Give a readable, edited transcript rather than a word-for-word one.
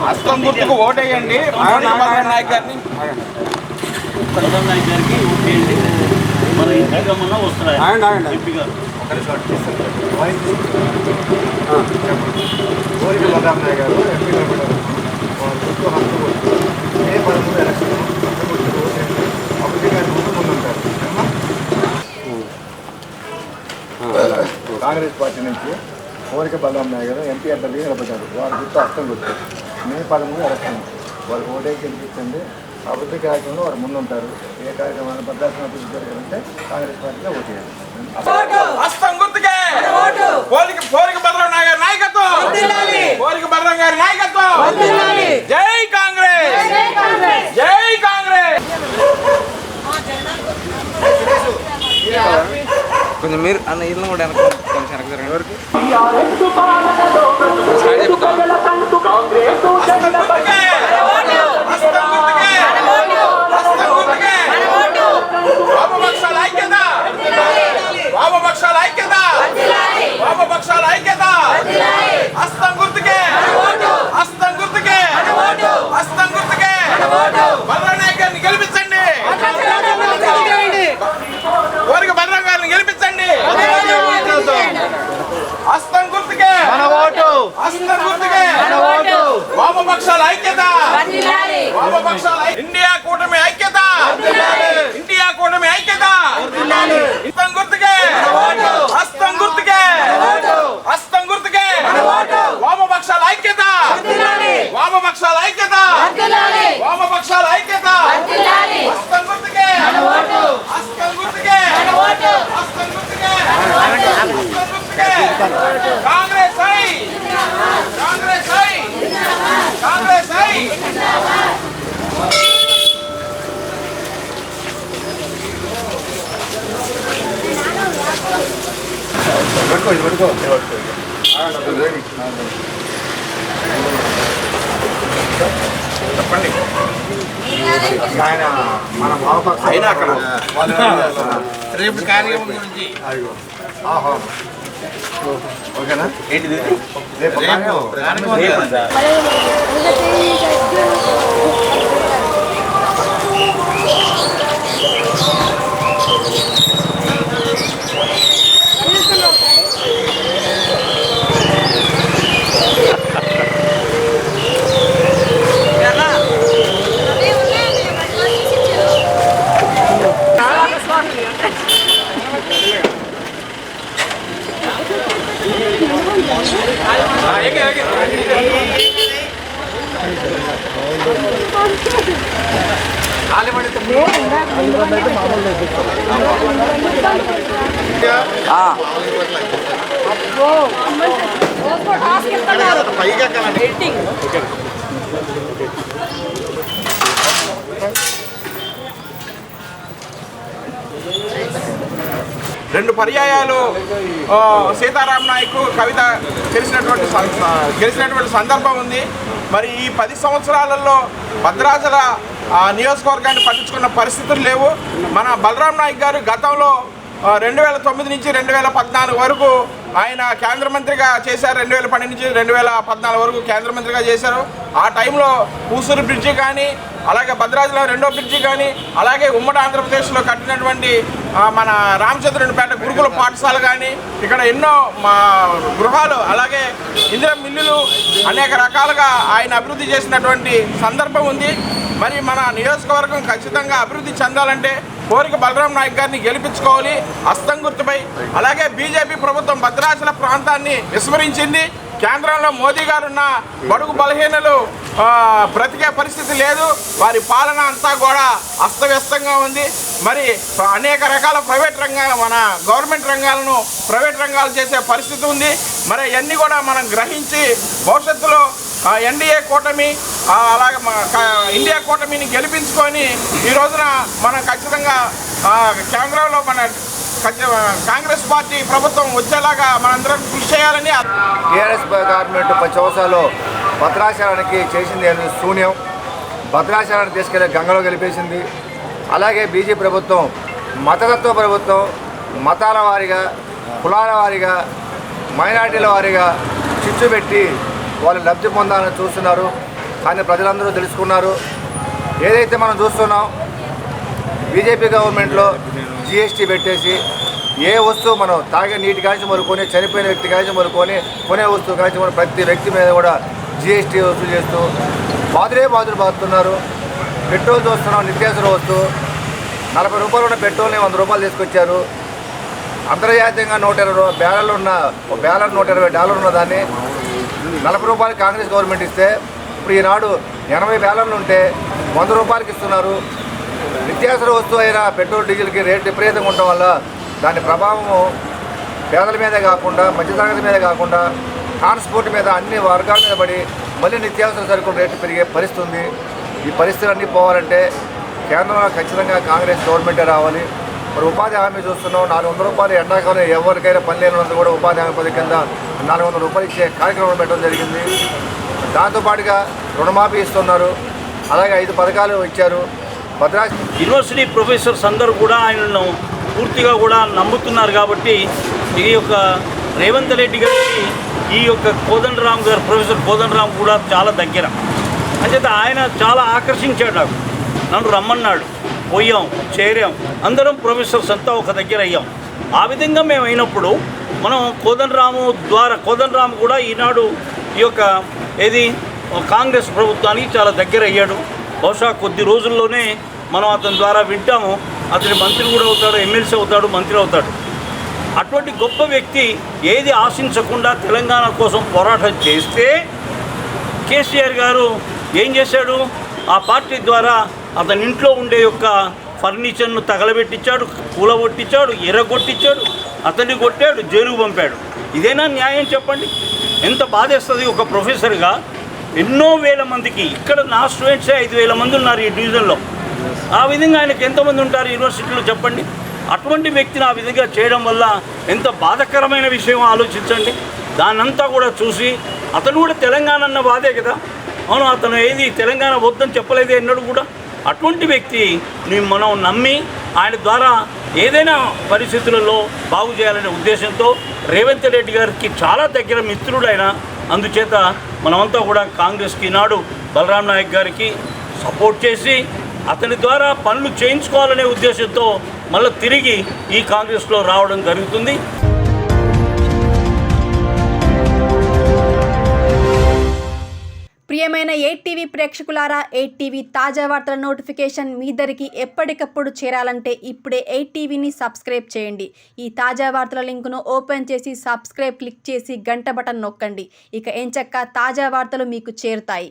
హస్తం గుర్తుకు ఓటేయండి. బలరాం నాయక్ గారిని ఓటేయండి. మన ఇంటి గమనం వస్తున్నాయి ఎంపీ గారు. కోరిక బలరాం నాయక్ గారు ఎంపీ గారు గుర్తు హస్తం గుర్తు మే 13 ఎలక్షన్ హస్తం గుర్తుకు ఓటేయండి. అభివృద్ధి గారి ముందు ఉంటారు. కాంగ్రెస్ పార్టీ నుంచి కోరిక బలరాం నాయక్ గారు ఎంపీ అభ్యర్థిగా నిలబడ్డారు. వారి గుర్తు హస్తం గుర్తు మే 13 ఎలక్షన్ వారికి ఓటేసి గెలిపించండి. అభివృద్ధి కార్యక్రమంలో వారు ముందుంటారు. ఏ కార్యక్రమాన్ని భద్రాసన అభివృద్ధి జరగాలంటే కాంగ్రెస్ పార్టీలో ఓటేయాలి. హస్తం గుర్తుకే కోరిక బలరాం నాయక్ గారి నాయకత్వం, కోరిక బలరాం గారి నాయకత్వం. జై కాంగ్రెస్, జై కాంగ్రెస్. కొంచెం మీరు అన్న ఇల్లు కూడా వామపక్షాల ఐక్యత, వామపక్షాల ఐక్యత, వామపక్షాల ఐక్యత. హస్తం గుర్తుకే, హస్తం గుర్తుకే, హస్తం గుర్తుకే. బలరాం నాయక్ గారిని గెలిపించండి. కోరిక బలరాం గారిని గెలిపించండి. హస్తం గుర్తుకే మన ఓటు, హస్తం గుర్తుకే మన ఓటు. వామపక్షాల ఐక్యత, వామపక్షాల ఇండియా కూటమి ఐక్యత, ఇండియా కూటమి ఐక్యత. హస్తం గుర్తుకే, హస్తం గుర్తుకే, హస్తం గుర్తుకే. వామపక్షాల ఐక్యత, వామపక్షాల ఐక్యత, వామపక్షాల ఐక్యత. హస్తం గుర్తుకే, హస్తం గుర్తుకే, హస్తం గుర్తుకే, హస్తం గుర్తుకే. Congress I, Congress I, Congress I. పట్టుకో చెప్పండి. ఆయన మన భావపక్ష అయినా అక్కడ రేపు కార్యక్రమం గురించి ఓకేనా? ఏంటిది? రేపు రెండు పర్యాయాలు సీతారాం నాయక్ కవిత గెలిచినటువంటి సందర్భం ఉంది. మరి ఈ 10 సంవత్సరాలలో భద్రాచల నియోజకవర్గాన్ని పట్టించుకున్న పరిస్థితులు లేవు. మన బలరాం నాయక్ గారు గతంలో 2009 నుంచి 2014 వరకు ఆయన కేంద్ర మంత్రిగా చేశారు. 2012 నుంచి 2014 వరకు కేంద్ర మంత్రిగా చేశారు. ఆ టైంలో పూసూరు బ్రిడ్జి కానీ, అలాగే భద్రాచలం 2వ బ్రిడ్జి కానీ, అలాగే ఉమ్మడి ఆంధ్రప్రదేశ్లో కట్టినటువంటి మన రామచంద్రునిపేట గురుకుల పాఠశాల కానీ, ఇక్కడ ఎన్నో గృహాలు, అలాగే ఇందిరా మిల్లులు, అనేక రకాలుగా ఆయన అభివృద్ధి చేసినటువంటి సందర్భం ఉంది. మరి మన నియోజకవర్గం ఖచ్చితంగా అభివృద్ధి చెందాలంటే కోరిక బలరాం నాయక్ గారిని గెలిపించుకోవాలి హస్తం గుర్తుపై. అలాగే బీజేపీ ప్రభుత్వం భద్రాచల ప్రాంతాన్ని విస్మరించింది. కేంద్రంలో మోదీ గారున్న బడుగు బలహీనలు బ్రతికే పరిస్థితి లేదు. వారి పాలన అంతా కూడా అస్తవ్యస్తంగా ఉంది. మరి అనేక రకాల ప్రైవేట్ రంగాలు, మన గవర్నమెంట్ రంగాలను ప్రైవేట్ రంగాలు చేసే పరిస్థితి ఉంది. మరి ఇవన్నీ కూడా మనం గ్రహించి భవిష్యత్తులో ఎన్డీఏ కూటమి, అలాగే ఇండియా కూటమిని గెలిపించుకొని ఈ రోజున మనం ఖచ్చితంగా కేంద్రంలో మన కాంగ్రెస్ పార్టీ ప్రభుత్వం వచ్చేలాగా మనందరం కృషి చేయాలని. టీఆర్ఎస్ గవర్నమెంట్ 10 సంవత్సరాలు భద్రాచలానికి చేసింది ఏమి శూన్యం. భద్రాచలాన్ని తీసుకెళ్లి గంగలో గెలిపేసింది. అలాగే బీజేపీ ప్రభుత్వం మతతత్వ ప్రభుత్వం, మతాల వారీగా, కులాల వారీగా మైనారిటీల వారీగా చిచ్చు పెట్టి వాళ్ళు లబ్ధి పొందాలని చూస్తున్నారు. కానీ ప్రజలందరూ తెలుసుకున్నారు. ఏదైతే మనం చూస్తున్నాం, బీజేపీ గవర్నమెంట్లో జిఎస్టీ పెట్టేసి ఏ వస్తువు మనం తాగే నీటి కాంచి మొదలుకొని, చనిపోయిన వ్యక్తి కాంచి మొదలుకొని, కొనే వస్తువు కాంచి మొదలు ప్రతి వ్యక్తి మీద కూడా జిఎస్టీ వసూలు చేస్తూ బాధులు బాదుతున్నారు. పెట్రోల్ చూస్తున్నాం, నిత్యావసర వస్తువు 40 రూపాయలు ఉన్న పెట్రోల్ని 100 రూపాయలు తీసుకొచ్చారు. అంతర్జాతీయంగా 120 బ్యాలర్లు ఉన్న బ్యాలర్ $120 ఉన్న దాన్ని 40 రూపాయలు కాంగ్రెస్ గవర్నమెంట్ ఇస్తే ఇప్పుడు ఈనాడు 80 బ్యాలర్లు ఉంటే 100 రూపాయలకి ఇస్తున్నారు. నిత్యావసర వస్తువు అయిన పెట్రోల్ డీజిల్కి రేటు విపరీతంగా ఉండటం వల్ల దాని ప్రభావము పేదల మీదే కాకుండా, మధ్యతరగతి మీద కాకుండా, ట్రాన్స్పోర్ట్ మీద, అన్ని వర్గాల మీద పడి మళ్ళీ నిత్యావసర సరుకుల రేటు పెరిగే పరిస్థితి ఉంది. ఈ పరిస్థితులన్నీ పోవాలంటే కేంద్రంలో ఖచ్చితంగా కాంగ్రెస్ గవర్నమెంటే రావాలి. మరి ఉపాధి హామీ చూస్తున్నాం, 400 రూపాయలు ఎండాకాలం ఎవరికైనా పని లేనందుకు కూడా ఉపాధి హామీ పథకం కింద 400 రూపాయలు ఇచ్చే కార్యక్రమం పెట్టడం జరిగింది. దాంతోపాటుగా రుణమాఫీ ఇస్తున్నారు. అలాగే 5 పథకాలు ఇచ్చారు. భద్రాచలం యూనివర్సిటీ ప్రొఫెసర్స్ అందరూ కూడా ఆయనను పూర్తిగా కూడా నమ్ముతున్నారు. కాబట్టి ఈ యొక్క రేవంత్ రెడ్డి గారికి ఈ యొక్క కోదండరామ్ గారు, ప్రొఫెసర్ కోదండరామ్ కూడా చాలా దగ్గర. అంచేత ఆయన చాలా ఆకర్షించాడు. నన్ను రమ్మన్నాడు, పోయాం, చేరాం, అందరం ప్రొఫెసర్స్ అంతా ఒక దగ్గర అయ్యాం. ఆ విధంగా మేము అయినప్పుడు మనం కోదండరాము కూడా ఈనాడు ఈ యొక్క కాంగ్రెస్ ప్రభుత్వానికి చాలా దగ్గర అయ్యాడు. బహుశా కొద్ది రోజుల్లోనే మనం అతని ద్వారా వింటాము. అతని మంత్రి కూడా అవుతాడు, ఎమ్మెల్సీ అవుతాడు, మంత్రి అవుతాడు. అటువంటి గొప్ప వ్యక్తి ఏది ఆశించకుండా తెలంగాణ కోసం పోరాటం చేస్తే కేసీఆర్ గారు ఏం చేశాడు? ఆ పార్టీ ద్వారా అతని ఇంట్లో ఉండే యొక్క ఫర్నిచర్ను తగలబెట్టించాడు, కూలగొట్టించాడు, ఎర్రగొట్టించాడు, అతన్ని కొట్టాడు, జైలుకు పంపాడు. ఇదేనా న్యాయం చెప్పండి? ఎంత బాధేస్తుంది. ఒక ప్రొఫెసర్గా ఎన్నో వేల మందికి, ఇక్కడ నా స్టూడెంట్సే 5,000 మంది ఉన్నారు ఈ డివిజన్లో. ఆ విధంగా ఆయనకు ఎంతమంది ఉంటారు యూనివర్సిటీలో చెప్పండి? అటువంటి వ్యక్తిని ఆ విధంగా చేయడం వల్ల ఎంత బాధాకరమైన విషయం ఆలోచించండి. దాన్నంతా కూడా చూసి అతను కూడా తెలంగాణ అన్న బాధే కదా. అవును, అతను తెలంగాణ వద్దని చెప్పలేదు ఎన్నడూ కూడా. అటువంటి వ్యక్తి మనం నమ్మి ఆయన ద్వారా ఏదైనా పరిస్థితులలో బాగు చేయాలనే ఉద్దేశంతో రేవంత్ రెడ్డి గారికి చాలా దగ్గర మిత్రుడు ఆయన. అందుచేత మనమంతా కూడా కాంగ్రెస్కి ఈనాడు బలరాం నాయక్ గారికి సపోర్ట్ చేసి అతని ద్వారా పనులు చేయించుకోవాలనే ఉద్దేశంతో మళ్ళీ తిరిగి ఈ కాంగ్రెస్లో రావడం జరుగుతుంది. ప్రియమైన 8TV ప్రేక్షకులారా, 8TV తాజా వార్తల నోటిఫికేషన్ మీ దరికి ఎప్పటికప్పుడు చేరాలంటే ఇప్పుడే 8TVని సబ్స్క్రైబ్ చేయండి. ఈ తాజా వార్తల లింకును ఓపెన్ చేసి సబ్స్క్రైబ్ క్లిక్ చేసి గంట బటన్ నొక్కండి. ఇక ఎంచక్కా తాజా వార్తలు మీకు చేరుతాయి.